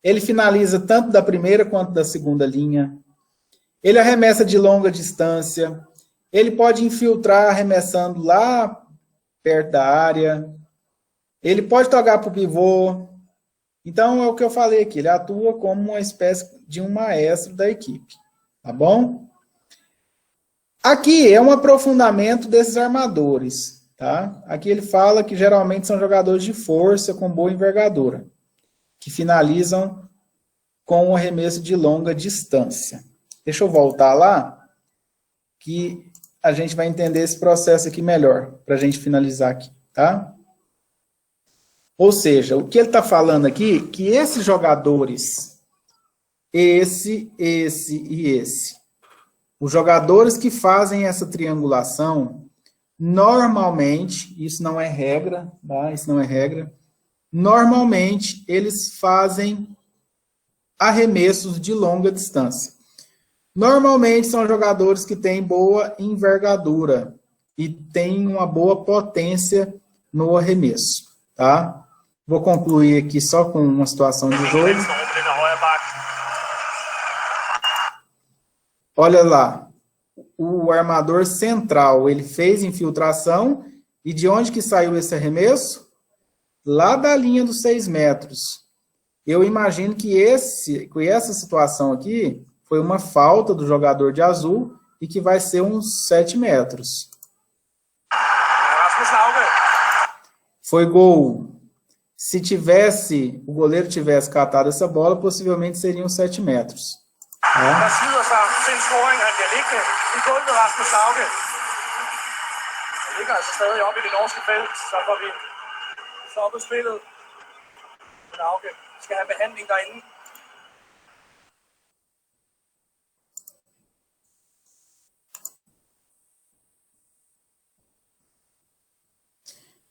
Ele finaliza tanto da primeira quanto da segunda linha. Ele arremessa de longa distância. Ele pode infiltrar arremessando lá perto da área. Ele pode tocar para o pivô. Então, é o que eu falei aqui. Ele atua como uma espécie de um maestro da equipe. Tá bom? Aqui é um aprofundamento desses armadores. Tá? Aqui ele fala que geralmente são jogadores de força com boa envergadura, que finalizam com um arremesso de longa distância. Deixa eu voltar lá, que a gente vai entender esse processo aqui melhor, para a gente finalizar aqui, tá? Ou seja, o que ele está falando aqui, que esses jogadores, esse e esse, os jogadores que fazem essa triangulação, normalmente, isso não é regra, tá? Isso não é regra, normalmente eles fazem arremessos de longa distância. Normalmente são jogadores que têm boa envergadura e têm uma boa potência no arremesso, tá? Vou concluir aqui só com uma situação de jogo. Olha lá, o armador central, ele fez infiltração e de onde que saiu esse arremesso? Lá da linha dos 6 metros. Eu imagino que essa situação aqui foi uma falta do jogador de azul e que vai ser uns 7 metros. Foi gol. Se o goleiro tivesse catado essa bola, possivelmente seriam 7 metros. Tá?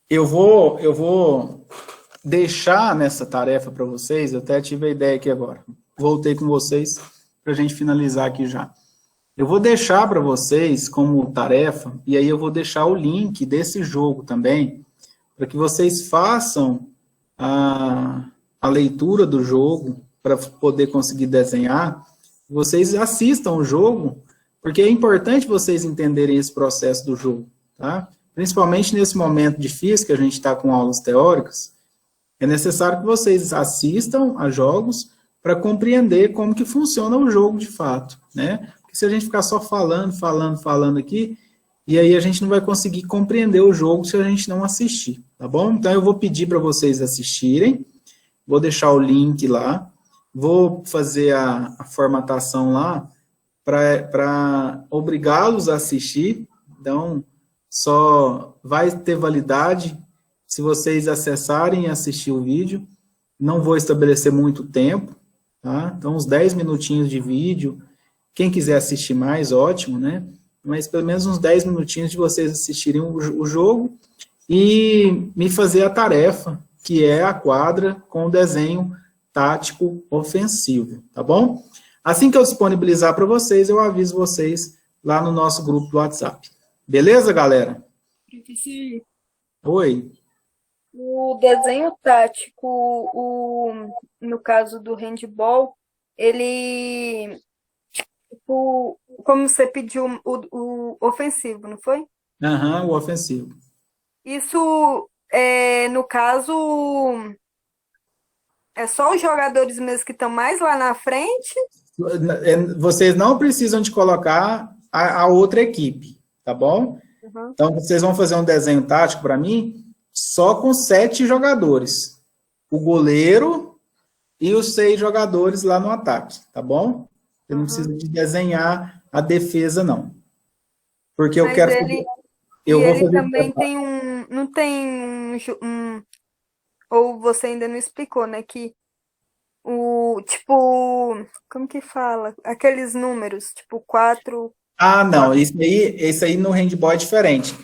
Eu vou deixar nessa tarefa para vocês, eu até tive a ideia aqui agora. voltei com vocês para a gente finalizar aqui já. Eu vou deixar para vocês como tarefa, e aí eu vou deixar o link desse jogo também, para que vocês façam a leitura do jogo, para poder conseguir desenhar. Vocês assistam o jogo, porque é importante vocês entenderem esse processo do jogo, tá? Principalmente nesse momento difícil que a gente está com aulas teóricas, é necessário que vocês assistam a jogos para compreender como que funciona o jogo de fato, né? Porque se a gente ficar só falando aqui, e aí a gente não vai conseguir compreender o jogo se a gente não assistir, tá bom? Então eu vou pedir para vocês assistirem, vou deixar o link lá, vou fazer a formatação lá para obrigá-los a assistir, então só vai ter validade se vocês acessarem e assistir o vídeo, não vou estabelecer muito tempo, tá? Então uns 10 minutinhos de vídeo, quem quiser assistir mais, ótimo, né? Mas pelo menos uns 10 minutinhos de vocês assistirem o jogo e me fazer a tarefa, que é a quadra com o desenho tático ofensivo, tá bom? Assim que eu disponibilizar para vocês, eu aviso vocês lá no nosso grupo do WhatsApp. Beleza, galera? Professor, Oi. o desenho tático, no caso do handball, ele, tipo, como você pediu o ofensivo, não foi? Aham, o ofensivo. Isso, no caso, é só os jogadores mesmo que estão mais lá na frente? Vocês não precisam de colocar a outra equipe, tá bom? Uhum. Então, vocês vão fazer um desenho tático para mim só com 7 jogadores. O goleiro e os 6 jogadores lá no ataque, tá bom? Eu não preciso de desenhar a defesa, não. Porque eu Mas quero... ele vou fazer também tem não tem ou você ainda não explicou, né, que tipo, como que fala? Aqueles números, tipo 4... Ah, não, isso aí no handball é diferente.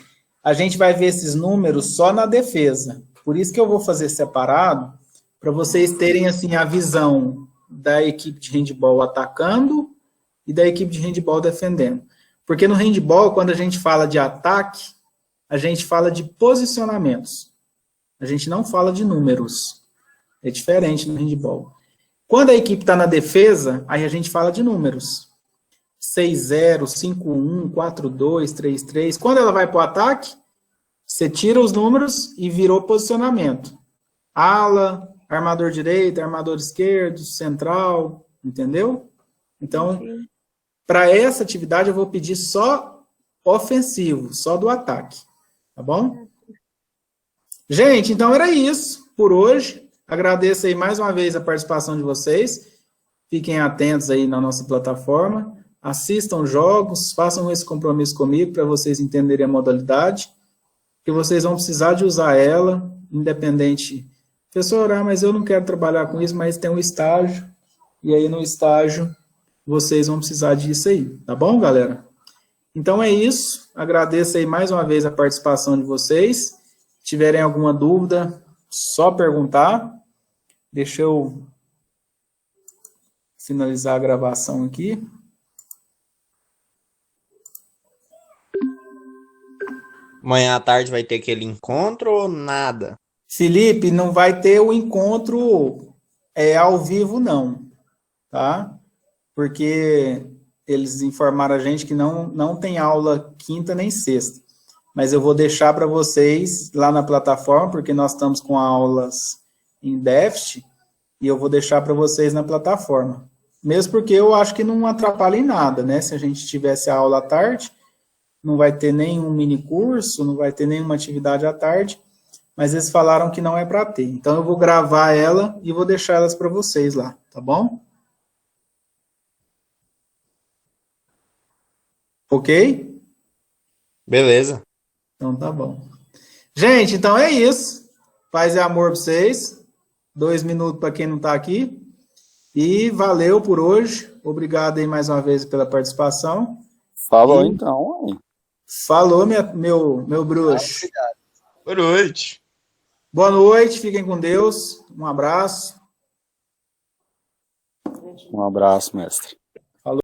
A gente vai ver esses números só na defesa. Por isso que eu vou fazer separado, para vocês terem assim a visão da equipe de handball atacando e da equipe de handball defendendo. Porque no handball, quando a gente fala de ataque, a gente fala de posicionamentos. A gente não fala de números. É diferente no handball. Quando a equipe está na defesa, aí a gente fala de números. 6-0, 5-1, 4-2, 3-3. Quando ela vai para o ataque, você tira os números e virou posicionamento. Ala, armador direito, armador esquerdo, central, entendeu? Então, para essa atividade eu vou pedir só ofensivo, só do ataque, tá bom? Gente, então era isso por hoje. Agradeço aí mais uma vez a participação de vocês. Fiquem atentos aí na nossa plataforma. Assistam jogos, façam esse compromisso comigo para vocês entenderem a modalidade, que vocês vão precisar de usar ela, independente. Professor, mas eu não quero trabalhar com isso, mas tem um estágio, e aí no estágio vocês vão precisar disso aí, tá bom, galera? Então é isso, agradeço aí mais uma vez a participação de vocês. Se tiverem alguma dúvida, só perguntar. Deixa eu finalizar a gravação aqui. Amanhã à tarde vai ter aquele encontro ou nada? Felipe, não vai ter o encontro ao vivo, não, tá? Porque eles informaram a gente que não tem aula quinta nem sexta. Mas eu vou deixar para vocês lá na plataforma, porque nós estamos com aulas em déficit, e eu vou deixar para vocês na plataforma. Mesmo porque eu acho que não atrapalha em nada, né? Se a gente tivesse a aula à tarde, não vai ter nenhum mini curso, não vai ter nenhuma atividade à tarde, mas eles falaram que não é para ter. Então eu vou gravar ela e vou deixar elas para vocês lá, tá bom? Ok? Beleza. Então tá bom. Gente, então é isso. Paz e amor para vocês. 2 minutos para quem não está aqui. E valeu por hoje. Obrigado aí mais uma vez pela participação. Falou então, hein? Falou, meu bruxo. Boa noite. Boa noite, fiquem com Deus. Um abraço. Um abraço, mestre.